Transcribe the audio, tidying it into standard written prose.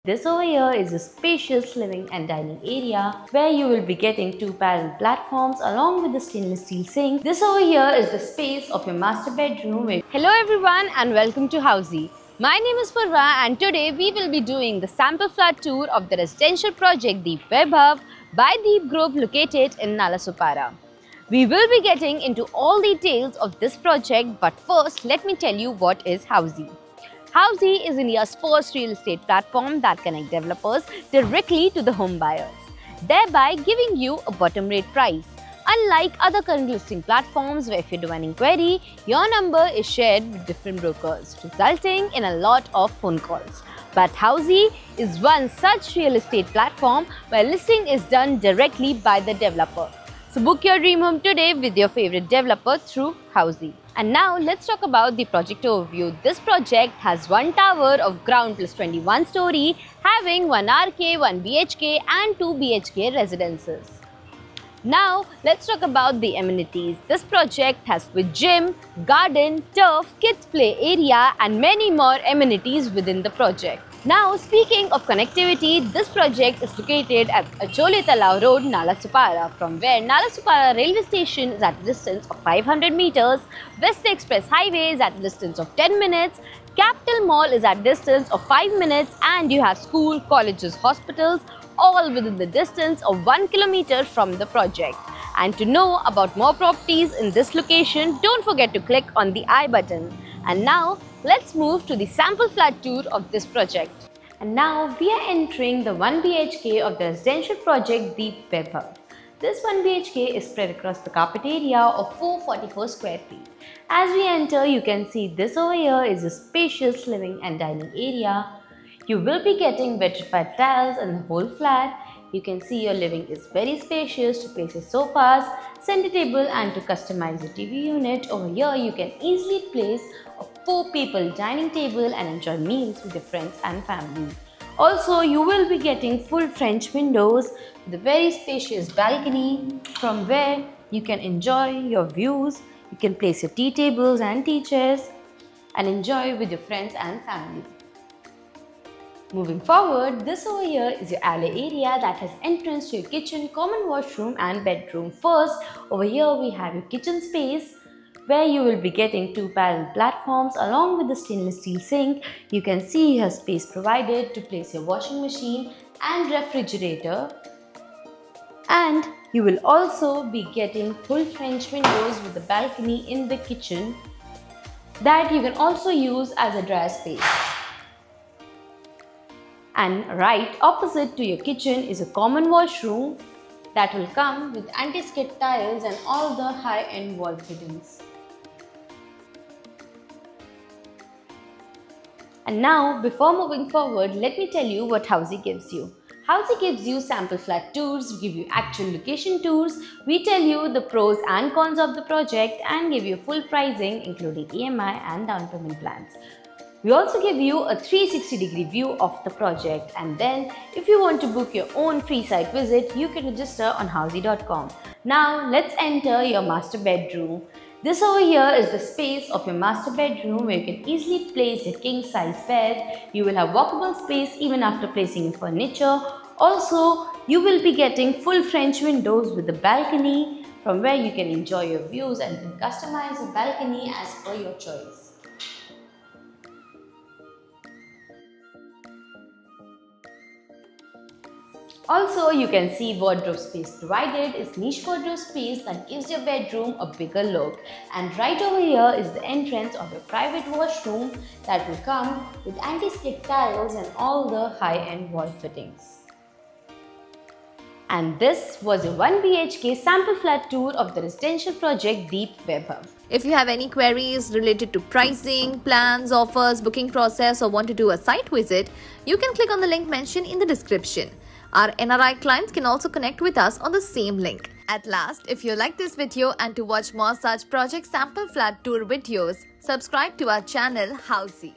This over here is a spacious living and dining area where you will be getting two parallel platforms along with the stainless steel sink. This over here is the space of your master bedroom. Hello everyone and welcome to Housey. My name is Purva and today we will be doing the sample flat tour of the residential project Deep Vaibhav by Deep Group located in Nalasopara. We will be getting into all details of this project, but first let me tell you what is Housey. Housey is India's first real estate platform that connects developers directly to the home buyers, thereby giving you a bottom rate price. Unlike other current listing platforms where if you do an inquiry, your number is shared with different brokers, resulting in a lot of phone calls. But Housey is one such real estate platform where listing is done directly by the developer. So book your dream home today with your favorite developer through Housey. And now let's talk about the project overview. This project has one tower of ground plus 21 story, having 1 RK, 1 BHK and 2 BHK residences. Now let's talk about the amenities. This project has with gym, garden, turf, kids play area and many more amenities within the project. Now speaking of connectivity, this project is located at Achole Talao Road, Nalasopara, from where Nalasopara railway station is at a distance of 500 meters, West Express Highway is at a distance of 10 minutes, Capital Mall is at a distance of 5 minutes, and you have school, colleges, hospitals all within the distance of 1 kilometer from the project. And to know about more properties in this location, don't forget to click on the I button. And now let's move to the sample flat tour of this project. And now we are entering the 1 BHK of the residential project Deep Vaibhav. This 1 BHK is spread across the carpet area of 444 square feet. As we enter, you can see this over here is a spacious living and dining area. You will be getting vitrified tiles in the whole flat. You can see your living is very spacious to place your sofas, center table and to customize your TV unit. Over here you can easily place a 4 people dining table and enjoy meals with your friends and family. Also, you will be getting full French windows with a very spacious balcony from where you can enjoy your views. You can place your tea tables and tea chairs and enjoy with your friends and family. Moving forward, this over here is your alley area that has entrance to your kitchen, common washroom and bedroom. First, over here we have your kitchen space where you will be getting 2 parallel platforms along with the stainless steel sink. You can see your space provided to place your washing machine and refrigerator. And you will also be getting full French windows with the balcony in the kitchen that you can also use as a dryer space. And right opposite to your kitchen is a common washroom that will come with anti-skid tiles and all the high-end wall fittings. And now, before moving forward, let me tell you what Housey gives you. Housey gives you sample flat tours, give you actual location tours, we tell you the pros and cons of the project and give you full pricing including EMI and down payment plans. We also give you a 360-degree view of the project, and then if you want to book your own free site visit, you can register on housey.com. Now let's enter your master bedroom. This over here is the space of your master bedroom where you can easily place your king size bed. You will have walkable space even after placing your furniture. Also, you will be getting full French windows with the balcony from where you can enjoy your views and can customize the balcony as per your choice. Also, you can see wardrobe space provided is niche wardrobe space that gives your bedroom a bigger look. And right over here is the entrance of your private washroom that will come with anti-skid tiles and all the high-end wall fittings. And this was a 1 BHK sample flat tour of the residential project Deep Vaibhav. If you have any queries related to pricing, plans, offers, booking process or want to do a site visit, you can click on the link mentioned in the description. Our NRI clients can also connect with us on the same link. At last, if you like this video and to watch more such project sample flat tour videos, subscribe to our channel Housey.